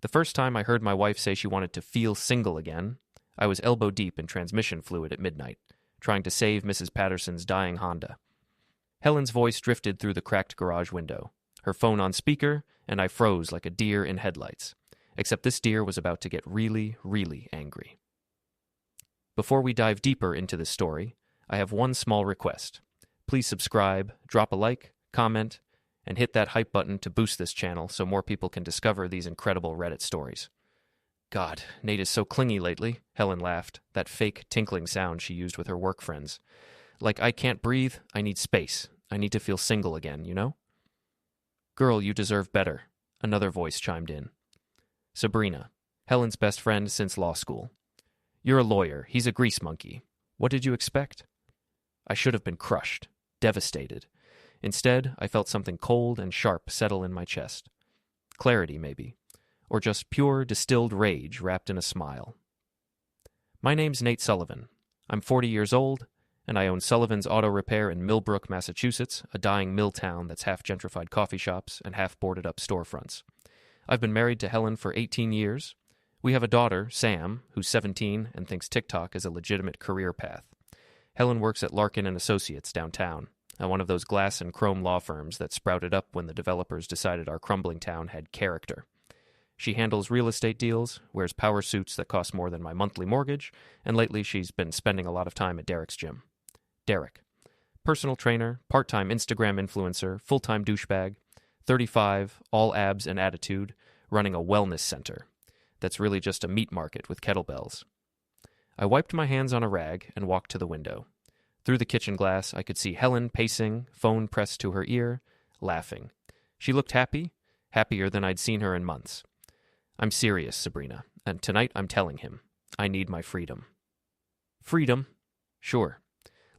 The first time I heard my wife say she wanted to feel single again, I was elbow deep in transmission fluid at midnight, trying to save Mrs. Patterson's dying Honda. Helen's voice drifted through the cracked garage window, her phone on speaker, and I froze like a deer in headlights, except this deer was about to get really, really angry. Before we dive deeper into this story, I have one small request. Please subscribe, drop a like, comment, and hit that hype button to boost this channel so more people can discover these incredible Reddit stories. God, Nate is so clingy lately, Helen laughed, that fake tinkling sound she used with her work friends. Like, I can't breathe, I need space. I need to feel single again, you know? Girl, you deserve better, another voice chimed in. Sabrina, Helen's best friend since law school. You're a lawyer, he's a grease monkey. What did you expect? I should have been crushed, devastated. Instead, I felt something cold and sharp settle in my chest. Clarity, maybe. Or just pure, distilled rage wrapped in a smile. My name's Nate Sullivan. I'm 40 years old, and I own Sullivan's Auto Repair in Millbrook, Massachusetts, a dying mill town that's half gentrified coffee shops and half boarded up storefronts. I've been married to Helen for 18 years. We have a daughter, Sam, who's 17 and thinks TikTok is a legitimate career path. Helen works at Larkin and Associates downtown, at one of those glass and chrome law firms that sprouted up when the developers decided our crumbling town had character. She handles real estate deals, wears power suits that cost more than my monthly mortgage, and lately she's been spending a lot of time at Derek's gym. Derek. Personal trainer, part-time Instagram influencer, full-time douchebag, 35, all abs and attitude, running a wellness center. That's really just a meat market with kettlebells. I wiped my hands on a rag and walked to the window. Through the kitchen glass, I could see Helen pacing, phone pressed to her ear, laughing. She looked happy, happier than I'd seen her in months. I'm serious, Sabrina, and tonight I'm telling him. I need my freedom. Freedom? Sure.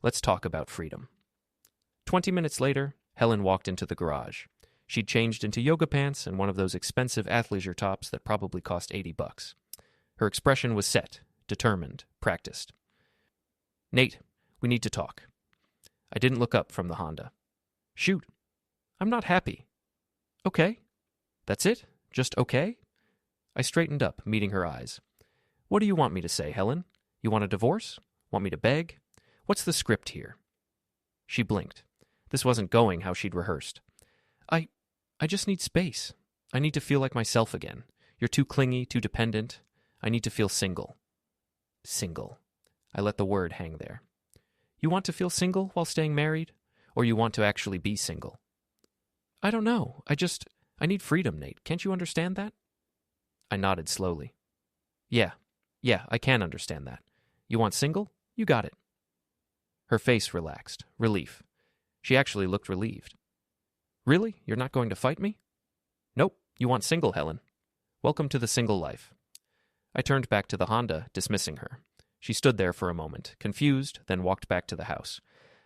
Let's talk about freedom. 20 minutes later, Helen walked into the garage. She'd changed into yoga pants and one of those expensive athleisure tops that probably cost $80. Her expression was set, determined, practiced. Nate, we need to talk. I didn't look up from the Honda. Shoot. I'm not happy. Okay. That's it? Just okay? I straightened up, meeting her eyes. What do you want me to say, Helen? You want a divorce? Want me to beg? What's the script here? She blinked. This wasn't going how she'd rehearsed. I just need space. I need to feel like myself again. You're too clingy, too dependent. I need to feel single. Single. I let the word hang there. You want to feel single while staying married? Or you want to actually be single? I don't know. I need freedom, Nate. Can't you understand that? I nodded slowly. Yeah, I can understand that. You want single? You got it. Her face relaxed. Relief. She actually looked relieved. Really? You're not going to fight me? Nope. You want single, Helen. Welcome to the single life. I turned back to the Honda, dismissing her. She stood there for a moment, confused, then walked back to the house.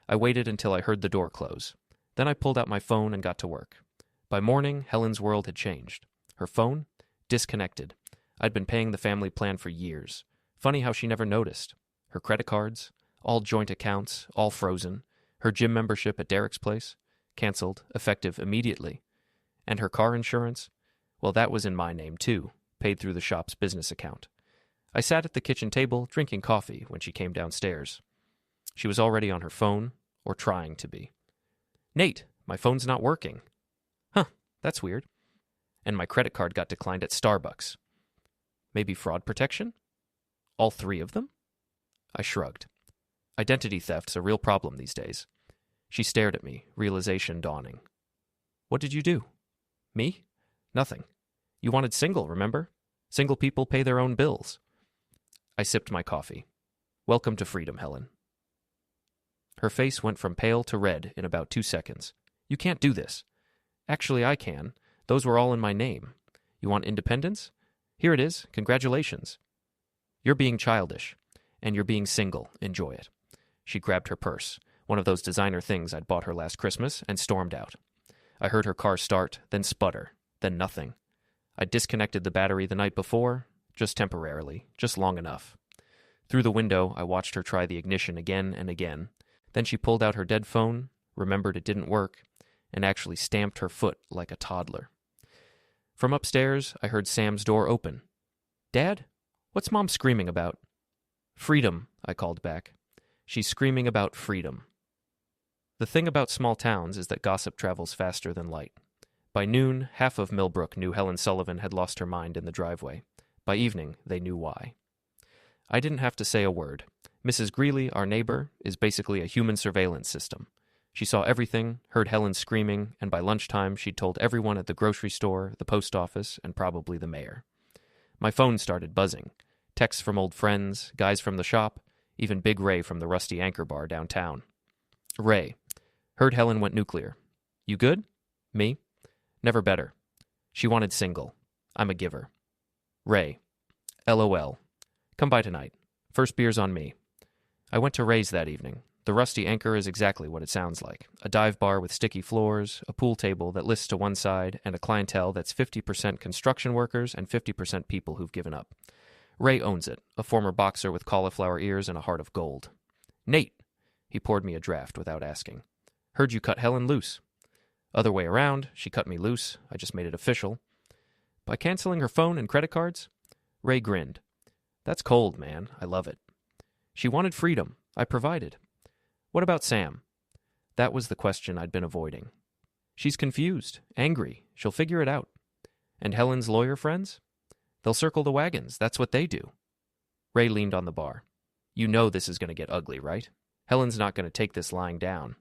I waited until I heard the door close. Then I pulled out my phone and got to work. By morning, Helen's world had changed. Her phone? Disconnected. I'd been paying the family plan for years. Funny how she never noticed. Her credit cards, all joint accounts, all frozen. Her gym membership at Derek's place, canceled, effective immediately. And her car insurance? Well, that was in my name too, paid through the shop's business account. I sat at the kitchen table drinking coffee when she came downstairs. She was already on her phone, or trying to be. Nate, my phone's not working. Huh, that's weird. And my credit card got declined at Starbucks. Maybe fraud protection? All three of them? I shrugged. Identity theft's a real problem these days. She stared at me, realization dawning. What did you do? Me? Nothing. You wanted single, remember? Single people pay their own bills. I sipped my coffee. Welcome to freedom, Helen. Her face went from pale to red in about 2 seconds. You can't do this. Actually, I can. Those were all in my name. You want independence? Here it is. Congratulations. You're being childish, and you're being single. Enjoy it. She grabbed her purse, one of those designer things I'd bought her last Christmas, and stormed out. I heard her car start, then sputter, then nothing. I disconnected the battery the night before, just temporarily, just long enough. Through the window, I watched her try the ignition again and again. Then she pulled out her dead phone, remembered it didn't work, and actually stamped her foot like a toddler. From upstairs, I heard Sam's door open. "Dad? What's Mom screaming about?" "Freedom," I called back. "She's screaming about freedom." The thing about small towns is that gossip travels faster than light. By noon, half of Millbrook knew Helen Sullivan had lost her mind in the driveway. By evening, they knew why. I didn't have to say a word. Mrs. Greeley, our neighbor, is basically a human surveillance system. She saw everything, heard Helen screaming, and by lunchtime she'd told everyone at the grocery store, the post office, and probably the mayor. My phone started buzzing. Texts from old friends, guys from the shop, even Big Ray from the Rusty Anchor Bar downtown. "Ray, heard Helen went nuclear. You good?" "Me? Never better. She wanted single. I'm a giver." "Ray, LOL. Come by tonight. First beer's on me." I went to Ray's that evening. The Rusty Anchor is exactly what it sounds like. A dive bar with sticky floors, a pool table that lists to one side, and a clientele that's 50% construction workers and 50% people who've given up. Ray owns it, a former boxer with cauliflower ears and a heart of gold. "Nate!" He poured me a draft without asking. "Heard you cut Helen loose." "Other way around. She cut me loose. I just made it official." "By canceling her phone and credit cards?" Ray grinned. "That's cold, man. I love it." "She wanted freedom. I provided." "What about Sam?" That was the question I'd been avoiding. "She's confused, angry. She'll figure it out." "And Helen's lawyer friends?" "They'll circle the wagons. That's what they do." Ray leaned on the bar. "You know this is going to get ugly, right? Helen's not going to take this lying down."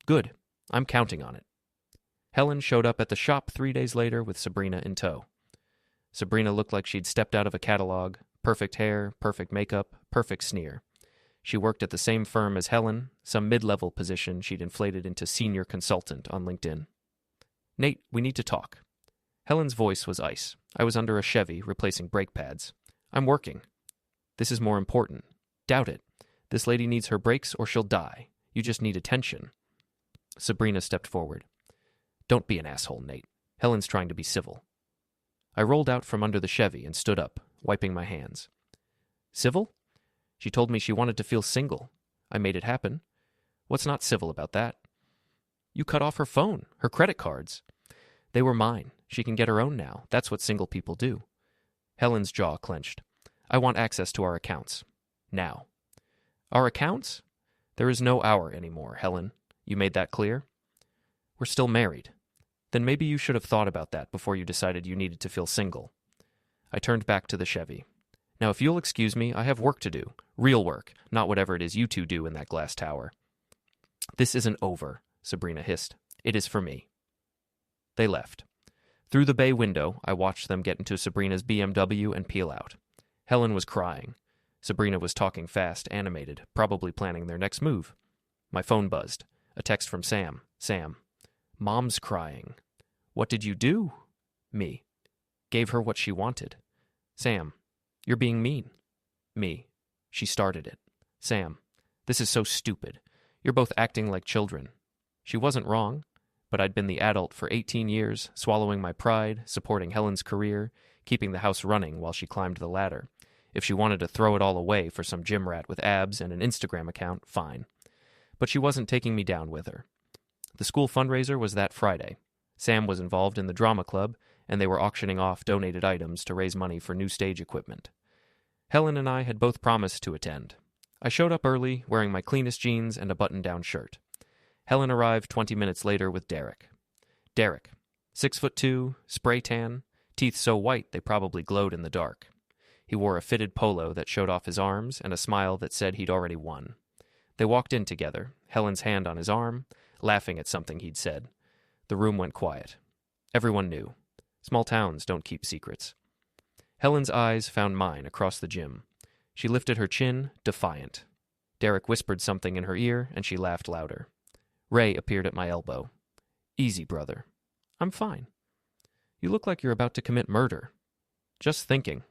"Good. I'm counting on it." Helen showed up at the shop 3 days later with Sabrina in tow. Sabrina looked like she'd stepped out of a catalog. Perfect hair, perfect makeup, perfect sneer. She worked at the same firm as Helen, some mid-level position she'd inflated into senior consultant on LinkedIn. "Nate, we need to talk." Helen's voice was ice. I was under a Chevy, replacing brake pads. "I'm working." "This is more important." "Doubt it. This lady needs her brakes or she'll die. You just need attention." Sabrina stepped forward. "Don't be an asshole, Nate. Helen's trying to be civil." I rolled out from under the Chevy and stood up, wiping my hands. "Civil? She told me she wanted to feel single. I made it happen. What's not civil about that?" "You cut off her phone, her credit cards." "They were mine. She can get her own now. That's what single people do." Helen's jaw clenched. "I want access to our accounts. Now." "Our accounts?" "There is no our anymore, Helen. You made that clear?" "We're still married." "Then maybe you should have thought about that before you decided you needed to feel single." I turned back to the Chevy. "Now, if you'll excuse me, I have work to do. Real work, not whatever it is you two do in that glass tower." "This isn't over," Sabrina hissed. "It is for me." They left. Through the bay window, I watched them get into Sabrina's BMW and peel out. Helen was crying. Sabrina was talking fast, animated, probably planning their next move. My phone buzzed. A text from Sam. "Sam. Mom's crying." "What did you do?" "Me. Gave her what she wanted." "Sam. You're being mean." "Me. She started it." "Sam. This is so stupid. You're both acting like children." She wasn't wrong, but I'd been the adult for 18 years, swallowing my pride, supporting Helen's career, keeping the house running while she climbed the ladder. If she wanted to throw it all away for some gym rat with abs and an Instagram account, fine. But she wasn't taking me down with her. The school fundraiser was that Friday. Sam was involved in the drama club, and they were auctioning off donated items to raise money for new stage equipment. Helen and I had both promised to attend. I showed up early, wearing my cleanest jeans and a button-down shirt. Helen arrived 20 minutes later with Derek. Derek, 6'2", spray tan, teeth so white they probably glowed in the dark. He wore a fitted polo that showed off his arms and a smile that said he'd already won. They walked in together, Helen's hand on his arm, laughing at something he'd said. The room went quiet. Everyone knew. Small towns don't keep secrets. Helen's eyes found mine across the gym. She lifted her chin, defiant. Derek whispered something in her ear, and she laughed louder. Ray appeared at my elbow. "Easy, brother." "I'm fine." "You look like you're about to commit murder." "Just thinking."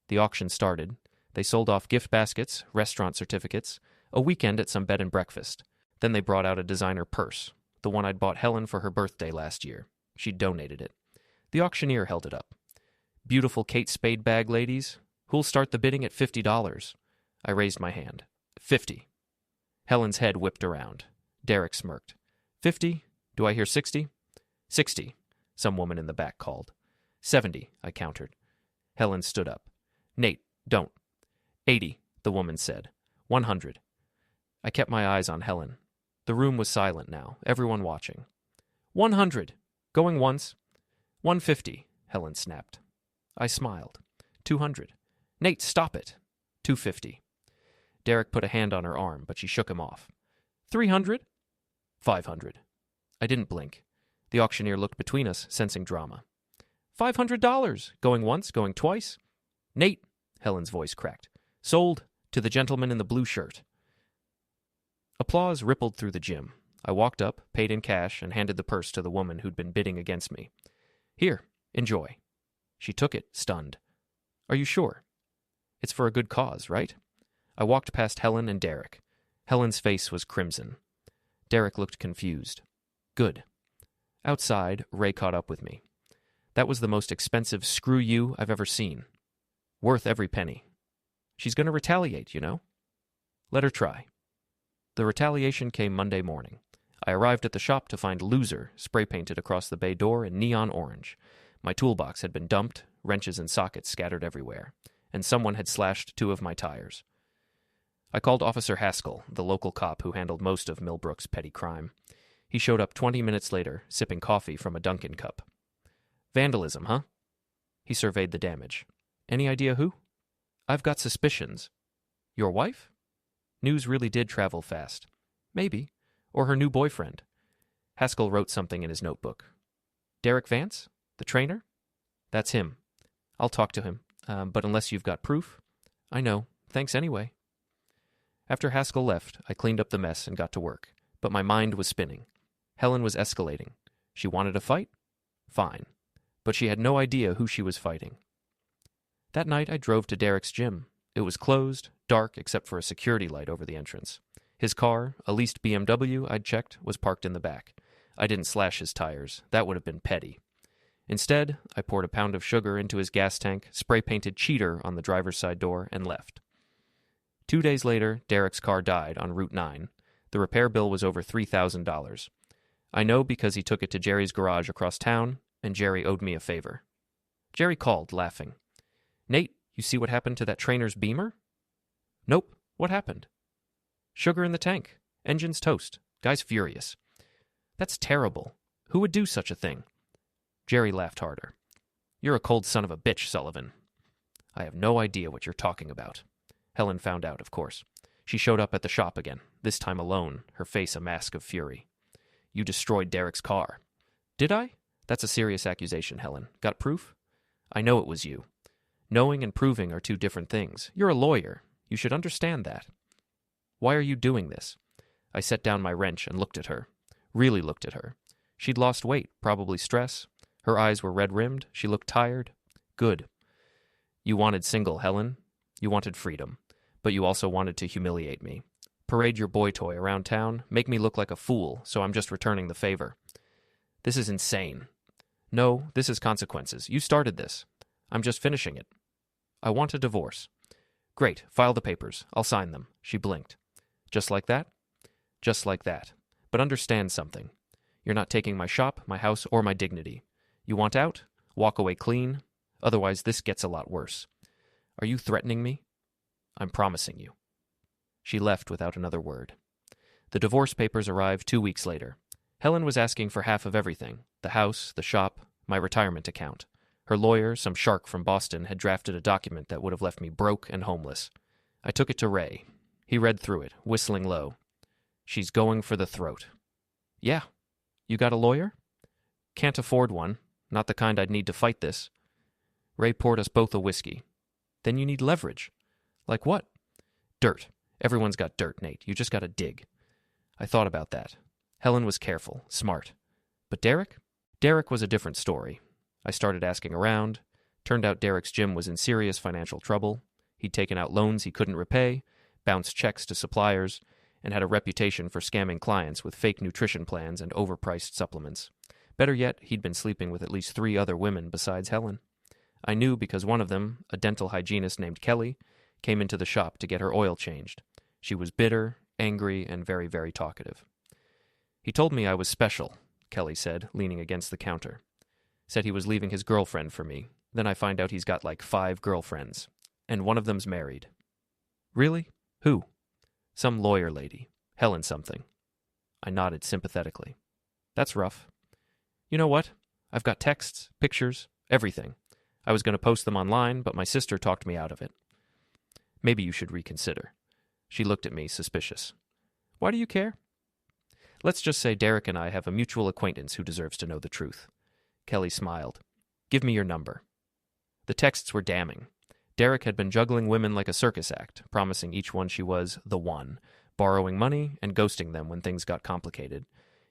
The auction started. They sold off gift baskets, restaurant certificates, a weekend at some bed and breakfast. Then they brought out a designer purse, the one I'd bought Helen for her birthday last year. She'd donated it. The auctioneer held it up. "Beautiful Kate Spade bag, ladies. Who'll start the bidding at $50? I raised my hand. 50. Helen's head whipped around. Derek smirked. 50? Do I hear 60? 60, some woman in the back called. 70, I countered. Helen stood up. Nate, don't. 80, the woman said. 100. I kept my eyes on Helen. The room was silent now, everyone watching. 100. Going once. 150, Helen snapped. I smiled. 200. Nate, stop it. 250. Derek put a hand on her arm, but she shook him off. 300. 500. I didn't blink. The auctioneer looked between us, sensing drama. $500. Going once, going twice. Nate, Helen's voice cracked. Sold to the gentleman in the blue shirt. Applause rippled through the gym. I walked up, paid in cash, and handed the purse to the woman who'd been bidding against me. Here, enjoy. She took it, stunned. Are you sure? It's for a good cause, right? I walked past Helen and Derek. Helen's face was crimson. Derek looked confused. Good. Outside, Ray caught up with me. That was the most expensive screw you I've ever seen. Worth every penny. She's going to retaliate, you know. Let her try. The retaliation came Monday morning. I arrived at the shop to find Loser spray-painted across the bay door in neon orange. My toolbox had been dumped, wrenches and sockets scattered everywhere, and someone had slashed 2 of my tires. I called Officer Haskell, the local cop who handled most of Millbrook's petty crime. He showed up 20 minutes later, sipping coffee from a Dunkin' cup. Vandalism, huh? He surveyed the damage. Any idea who? I've got suspicions. Your wife? News really did travel fast. Maybe. Or her new boyfriend. Haskell wrote something in his notebook. Derek Vance? The trainer? That's him. I'll talk to him, but unless you've got proof. I know. Thanks anyway. After Haskell left, I cleaned up the mess and got to work, but my mind was spinning. Helen was escalating. She wanted a fight? Fine. But she had no idea who she was fighting. That night I drove to Derek's gym. It was closed, dark except for a security light over the entrance. His car, a leased BMW I'd checked, was parked in the back. I didn't slash his tires. That would have been petty. Instead, I poured a pound of sugar into his gas tank, spray-painted Cheater on the driver's side door, and left. 2 days later, Derek's car died on Route 9. The repair bill was over $3,000. I know because he took it to Jerry's garage across town, and Jerry owed me a favor. Jerry called, laughing. Nate, you see what happened to that trainer's Beamer? Nope. What happened? Sugar in the tank. Engine's toast. Guy's furious. That's terrible. Who would do such a thing? Jerry laughed harder. You're a cold son of a bitch, Sullivan. I have no idea what you're talking about. Helen found out, of course. She showed up at the shop again, this time alone, her face a mask of fury. You destroyed Derek's car. Did I? That's a serious accusation, Helen. Got proof? I know it was you. Knowing and proving are two different things. You're a lawyer. You should understand that. Why are you doing this? I set down my wrench and looked at her. Really looked at her. She'd lost weight, probably stress. Her eyes were red-rimmed. She looked tired. Good. You wanted single, Helen. You wanted freedom. But you also wanted to humiliate me. Parade your boy toy around town, make me look like a fool, so I'm just returning the favor. This is insane. No, this is consequences. You started this. I'm just finishing it. I want a divorce. Great, file the papers. I'll sign them. She blinked. Just like that? Just like that. But understand something. You're not taking my shop, my house, or my dignity. You want out? Walk away clean. Otherwise, this gets a lot worse. Are you threatening me? I'm promising you. She left without another word. The divorce papers arrived 2 weeks later. Helen was asking for half of everything. The house, the shop, my retirement account. Her lawyer, some shark from Boston, had drafted a document that would have left me broke and homeless. I took it to Ray. He read through it, whistling low. She's going for the throat. Yeah. You got a lawyer? Can't afford one. Not the kind I'd need to fight this. Ray poured us both a whiskey. Then you need leverage. Like what? Dirt. Everyone's got dirt, Nate. You just gotta dig. I thought about that. Helen was careful, smart. But Derek? Derek was a different story. I started asking around. Turned out Derek's gym was in serious financial trouble. He'd taken out loans he couldn't repay, bounced checks to suppliers, and had a reputation for scamming clients with fake nutrition plans and overpriced supplements. Better yet, he'd been sleeping with at least 3 other women besides Helen. I knew because one of them, a dental hygienist named Kelly, came into the shop to get her oil changed. She was bitter, angry, and very, very talkative. He told me I was special, Kelly said, leaning against the counter. Said he was leaving his girlfriend for me. Then I find out he's got like 5 girlfriends. And one of them's married. Really? Who? Some lawyer lady. Helen something. I nodded sympathetically. That's rough. You know what? I've got texts, pictures, everything. I was going to post them online, but my sister talked me out of it. Maybe you should reconsider. She looked at me, suspicious. Why do you care? Let's just say Derek and I have a mutual acquaintance who deserves to know the truth. Kelly smiled. Give me your number. The texts were damning. Derek had been juggling women like a circus act, promising each one she was the one, borrowing money and ghosting them when things got complicated.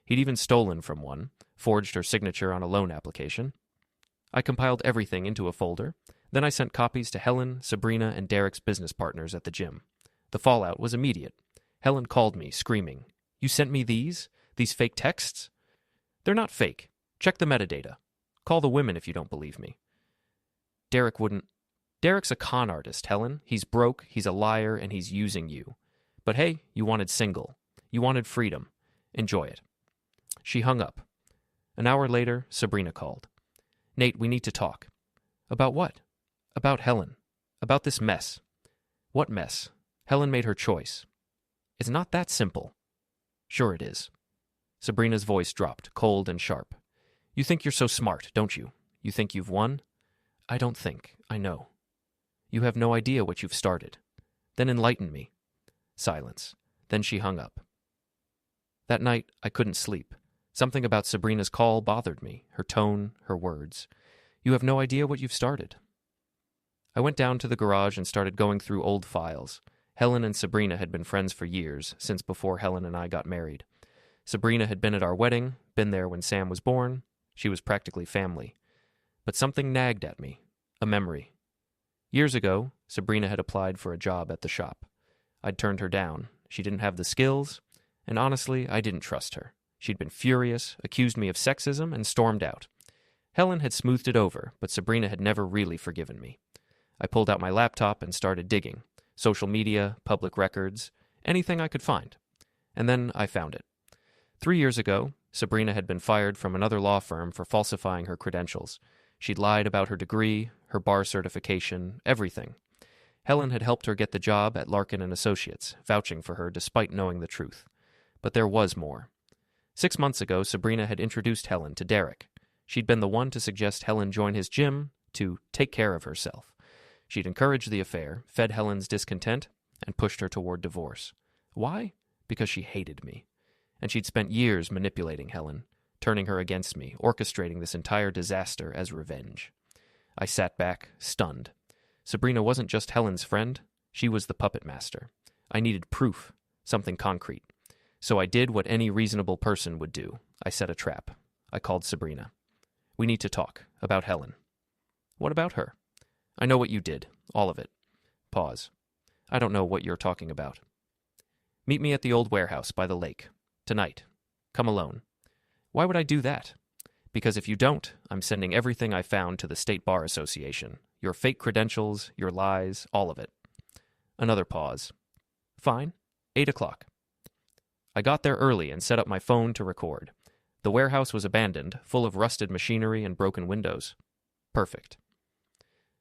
He'd even stolen from one, forged her signature on a loan application. I compiled everything into a folder. Then I sent copies to Helen, Sabrina, and Derek's business partners at the gym. The fallout was immediate. Helen called me, screaming, You sent me these? These fake texts? They're not fake. Check the metadata. Call the women if you don't believe me. Derek wouldn't. Derek's a con artist, Helen. He's broke, he's a liar, and he's using you. But hey, you wanted single. You wanted freedom. Enjoy it. She hung up. An hour later, Sabrina called. Nate, we need to talk. About what? About Helen. About this mess. What mess? Helen made her choice. It's not that simple. Sure it is. Sabrina's voice dropped, cold and sharp. You think you're so smart, don't you? You think you've won? I don't think. I know. You have no idea what you've started. Then enlighten me. Silence. Then she hung up. That night, I couldn't sleep. Something about Sabrina's call bothered me, her tone, her words. You have no idea what you've started. I went down to the garage and started going through old files. Helen and Sabrina had been friends for years, since before Helen and I got married. Sabrina had been at our wedding, been there when Sam was born. She was practically family. But something nagged at me, a memory. Years ago, Sabrina had applied for a job at the shop. I'd turned her down. She didn't have the skills, and honestly, I didn't trust her. She'd been furious, accused me of sexism, and stormed out. Helen had smoothed it over, but Sabrina had never really forgiven me. I pulled out my laptop and started digging. Social media, public records, anything I could find. And then I found it. 3 years ago, Sabrina had been fired from another law firm for falsifying her credentials. She'd lied about her degree, her bar certification, everything. Helen had helped her get the job at Larkin and Associates, vouching for her despite knowing the truth. But there was more. 6 months ago, Sabrina had introduced Helen to Derek. She'd been the one to suggest Helen join his gym to take care of herself. She'd encouraged the affair, fed Helen's discontent, and pushed her toward divorce. Why? Because she hated me. And she'd spent years manipulating Helen, turning her against me, orchestrating this entire disaster as revenge. I sat back, stunned. Sabrina wasn't just Helen's friend. She was the puppet master. I needed proof, something concrete. So I did what any reasonable person would do. I set a trap. I called Sabrina. We need to talk about Helen. What about her? I know what you did. All of it. Pause. I don't know what you're talking about. Meet me at the old warehouse by the lake. Tonight. Come alone. Why would I do that? Because if you don't, I'm sending everything I found to the State Bar Association. Your fake credentials, your lies, all of it. Another pause. Fine. 8 o'clock. I got there early and set up my phone to record. The warehouse was abandoned, full of rusted machinery and broken windows. Perfect.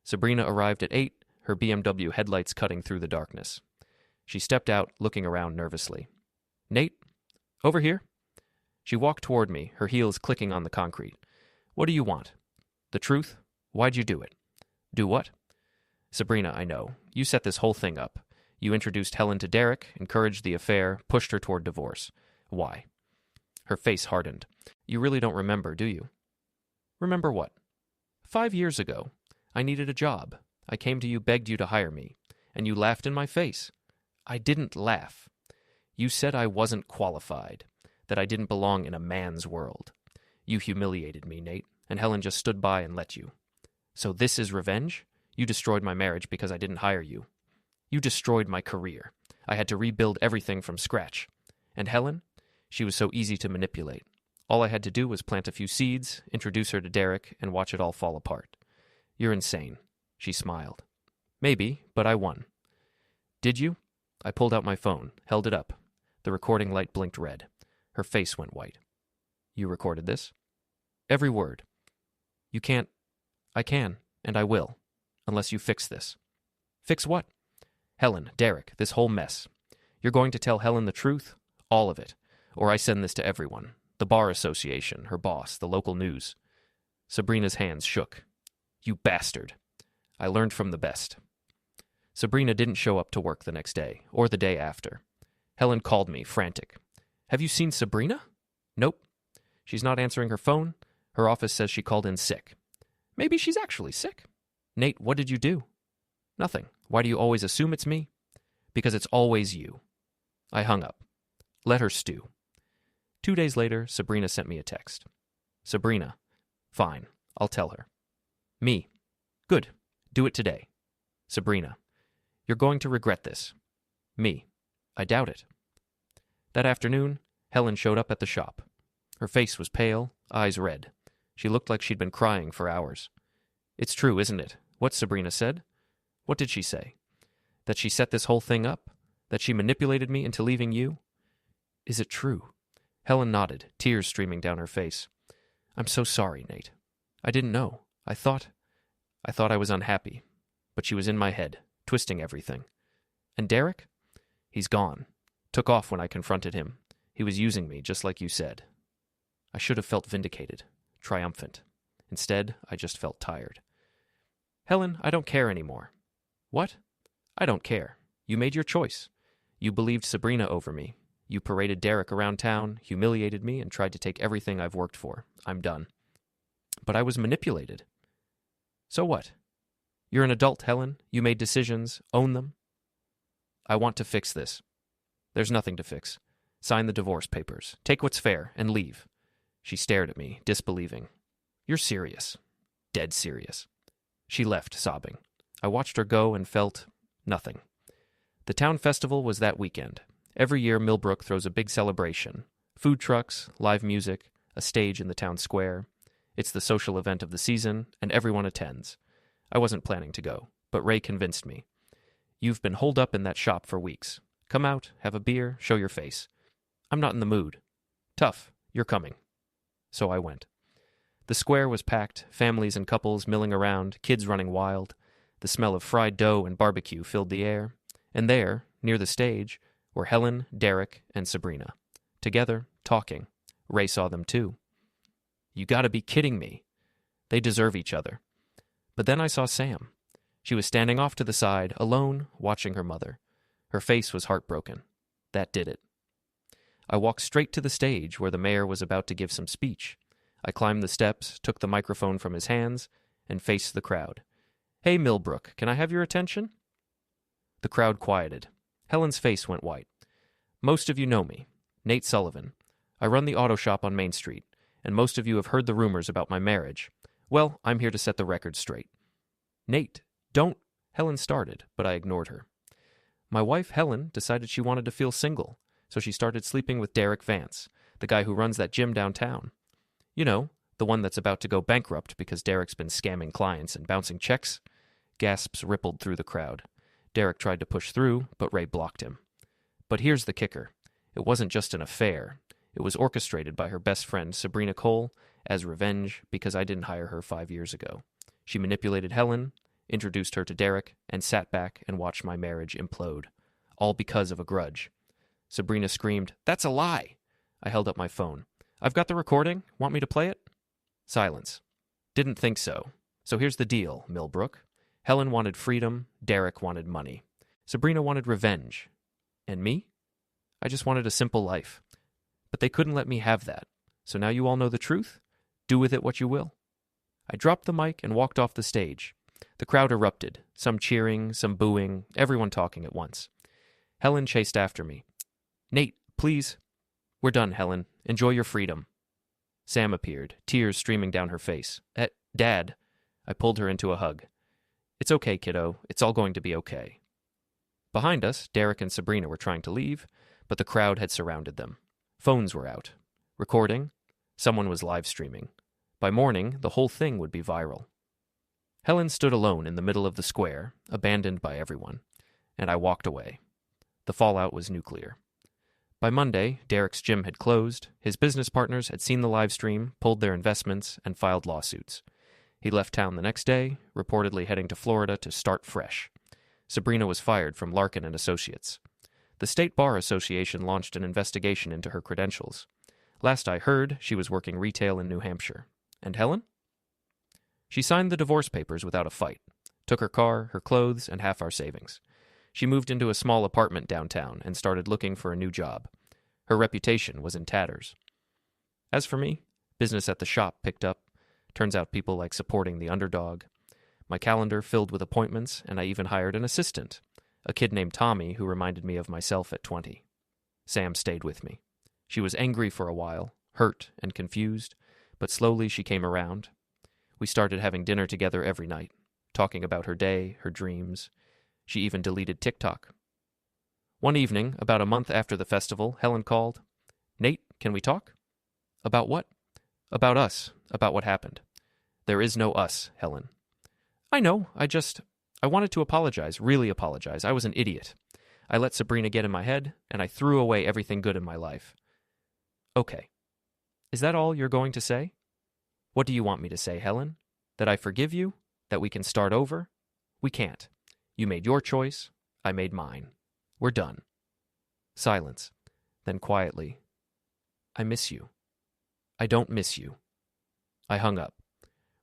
Sabrina arrived at 8, her BMW headlights cutting through the darkness. She stepped out, looking around nervously. Nate? Over here? She walked toward me, her heels clicking on the concrete. What do you want? The truth? Why'd you do it? Do what? Sabrina, I know. You set this whole thing up. You introduced Helen to Derek, encouraged the affair, pushed her toward divorce. Why? Her face hardened. You really don't remember, do you? Remember what? 5 years ago. I needed a job. I came to you, begged you to hire me. And you laughed in my face. I didn't laugh. You said I wasn't qualified, that I didn't belong in a man's world. You humiliated me, Nate, and Helen just stood by and let you. So this is revenge? You destroyed my marriage because I didn't hire you. You destroyed my career. I had to rebuild everything from scratch. And Helen? She was so easy to manipulate. All I had to do was plant a few seeds, introduce her to Derek, and watch it all fall apart. You're insane. She smiled. Maybe, but I won. Did you? I pulled out my phone, held it up. The recording light blinked red. Her face went white. You recorded this? Every word. You can't. I can, and I will, unless you fix this. Fix what? Helen, Derek, this whole mess. You're going to tell Helen the truth? All of it. Or I send this to everyone. The bar association, her boss, the local news. Sabrina's hands shook. You bastard. I learned from the best. Sabrina didn't show up to work the next day, or the day after. Helen called me, frantic. Have you seen Sabrina? Nope. She's not answering her phone. Her office says she called in sick. Maybe she's actually sick. Nate, what did you do? Nothing. Why do you always assume it's me? Because it's always you. I hung up. Let her stew. 2 days later, Sabrina sent me a text. Sabrina. Fine. I'll tell her. Me. Good. Do it today. Sabrina. You're going to regret this. Me. I doubt it. That afternoon, Helen showed up at the shop. Her face was pale, eyes red. She looked like she'd been crying for hours. It's true, isn't it? What Sabrina said? What did she say? That she set this whole thing up? That she manipulated me into leaving you? Is it true? Helen nodded, tears streaming down her face. I'm so sorry, Nate. I didn't know. I thought I was unhappy. But she was in my head, twisting everything. And Derek? He's gone. Took off when I confronted him. He was using me, just like you said. I should have felt vindicated, triumphant. Instead, I just felt tired. Helen, I don't care anymore. What? I don't care. You made your choice. You believed Sabrina over me. You paraded Derek around town, humiliated me, and tried to take everything I've worked for. I'm done. But I was manipulated. So what? You're an adult, Helen. You made decisions. Own them. I want to fix this. There's nothing to fix. Sign the divorce papers. Take what's fair and leave. She stared at me, disbelieving. You're serious. Dead serious. She left, sobbing. I watched her go and felt nothing. The town festival was that weekend. Every year, Millbrook throws a big celebration. Food trucks, live music, a stage in the town square. It's the social event of the season, and everyone attends. I wasn't planning to go, but Ray convinced me. You've been holed up in that shop for weeks. Come out, have a beer, show your face. I'm not in the mood. Tough, you're coming. So I went. The square was packed, families and couples milling around, kids running wild. The smell of fried dough and barbecue filled the air. And there, near the stage, were Helen, Derek, and Sabrina. Together, talking. Ray saw them too. You gotta be kidding me. They deserve each other. But then I saw Sam. She was standing off to the side, alone, watching her mother. Her face was heartbroken. That did it. I walked straight to the stage where the mayor was about to give some speech. I climbed the steps, took the microphone from his hands, and faced the crowd. Hey, Millbrook, can I have your attention? The crowd quieted. Helen's face went white. Most of you know me. Nate Sullivan. I run the auto shop on Main Street, and most of you have heard the rumors about my marriage. Well, I'm here to set the record straight. Nate, don't... Helen started, but I ignored her. My wife, Helen, decided she wanted to feel single, so she started sleeping with Derek Vance, the guy who runs that gym downtown. You know, the one that's about to go bankrupt because Derek's been scamming clients and bouncing checks. Gasps rippled through the crowd. Derek tried to push through, but Ray blocked him. But here's the kicker. It wasn't just an affair. It was orchestrated by her best friend, Sabrina Cole, as revenge because I didn't hire her 5 years ago. She manipulated Helen, introduced her to Derek, and sat back and watched my marriage implode. All because of a grudge. Sabrina screamed, "That's a lie!" I held up my phone. "I've got the recording. Want me to play it?" Silence. Didn't think so. So here's the deal, Millbrook. Helen wanted freedom. Derek wanted money. Sabrina wanted revenge. And me? I just wanted a simple life. But they couldn't let me have that. So now you all know the truth? Do with it what you will. I dropped the mic and walked off the stage. The crowd erupted, some cheering, some booing, everyone talking at once. Helen chased after me. "Nate, please." "We're done, Helen. Enjoy your freedom." Sam appeared, tears streaming down her face. Dad." I pulled her into a hug. "It's okay, kiddo. It's all going to be okay." Behind us, Derek and Sabrina were trying to leave, but the crowd had surrounded them. Phones were out. Recording. Someone was live streaming. By morning, the whole thing would be viral. Helen stood alone in the middle of the square, abandoned by everyone, and I walked away. The fallout was nuclear. By Monday, Derek's gym had closed, his business partners had seen the live stream, pulled their investments, and filed lawsuits. He left town the next day, reportedly heading to Florida to start fresh. Sabrina was fired from Larkin and Associates. The State Bar Association launched an investigation into her credentials. Last I heard, she was working retail in New Hampshire. And Helen? She signed the divorce papers without a fight, took her car, her clothes, and half our savings. She moved into a small apartment downtown and started looking for a new job. Her reputation was in tatters. As for me, business at the shop picked up. Turns out people like supporting the underdog. My calendar filled with appointments, and I even hired an assistant, a kid named Tommy who reminded me of myself at 20. Sam stayed with me. She was angry for a while, hurt and confused, but slowly she came around. We started having dinner together every night, talking about her day, her dreams. She even deleted TikTok. One evening, about a month after the festival, Helen called. "Nate, can we talk?" "About what?" "About us, about what happened." "There is no us, Helen." "I know, I wanted to apologize, really apologize. I was an idiot. I let Sabrina get in my head, and I threw away everything good in my life." "Okay. Is that all you're going to say?" "What do you want me to say, Helen? That I forgive you? That we can start over? We can't. You made your choice. I made mine. We're done." Silence. Then quietly, "I miss you." "I don't miss you." I hung up.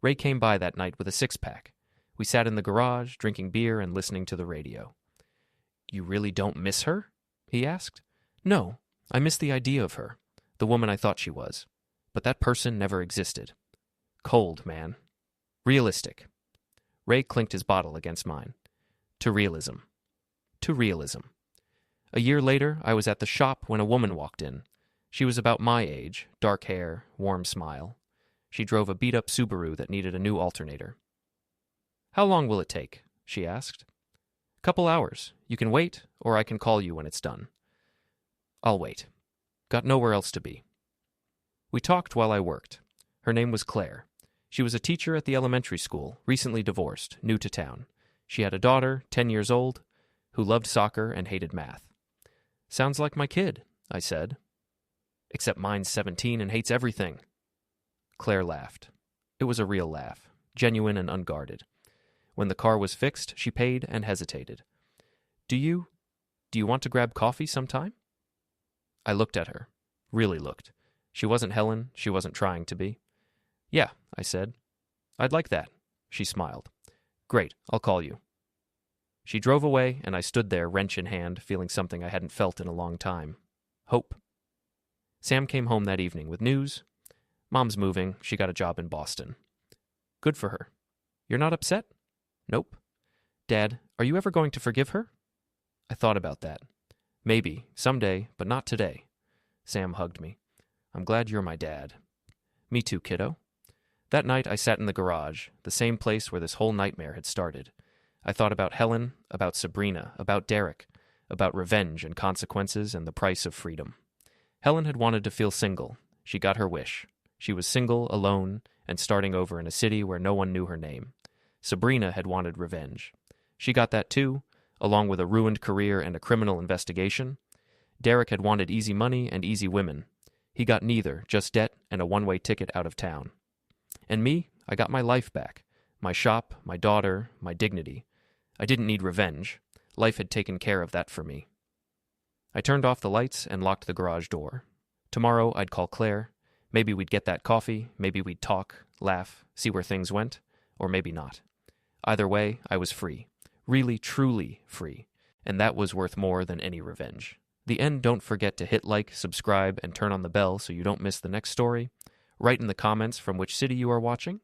Ray came by that night with a six-pack. We sat in the garage, drinking beer and listening to the radio. "You really don't miss her?" he asked. "No, I miss the idea of her, the woman I thought she was. But that person never existed. Cold, man. Realistic." Ray clinked his bottle against mine. "To realism. To realism." A year later, I was at the shop when a woman walked in. She was about my age, dark hair, warm smile. She drove a beat-up Subaru that needed a new alternator. "How long will it take?" she asked. "Couple hours. You can wait, or I can call you when it's done." "I'll wait. Got nowhere else to be." We talked while I worked. Her name was Claire. She was a teacher at the elementary school, recently divorced, new to town. She had a daughter, 10 years old, who loved soccer and hated math. "Sounds like my kid," I said. "Except mine's 17 and hates everything." Claire laughed. It was a real laugh, genuine and unguarded. When the car was fixed, she paid and hesitated. Do you want to grab coffee sometime?" I looked at her. Really looked. She wasn't Helen. She wasn't trying to be. "Yeah," I said. "I'd like that." She smiled. "Great, I'll call you." She drove away, and I stood there, wrench in hand, feeling something I hadn't felt in a long time. Hope. Sam came home that evening with news. "Mom's moving. She got a job in Boston." "Good for her." "You're not upset?" "Nope." "Dad, are you ever going to forgive her?" I thought about that. "Maybe, someday, but not today." Sam hugged me. "I'm glad you're my dad." "Me too, kiddo." That night I sat in the garage, the same place where this whole nightmare had started. I thought about Helen, about Sabrina, about Derek, about revenge and consequences and the price of freedom. Helen had wanted to feel single. She got her wish. She was single, alone, and starting over in a city where no one knew her name. Sabrina had wanted revenge. She got that too, along with a ruined career and a criminal investigation. Derek had wanted easy money and easy women. He got neither, just debt and a one-way ticket out of town. And me, I got my life back. My shop, my daughter, my dignity. I didn't need revenge. Life had taken care of that for me. I turned off the lights and locked the garage door. Tomorrow I'd call Claire. Maybe we'd get that coffee, maybe we'd talk, laugh, see where things went, or maybe not. Either way, I was free. Really, truly free. And that was worth more than any revenge. The end, don't forget to hit like, subscribe, and turn on the bell so you don't miss the next story. Write in the comments from which city you are watching,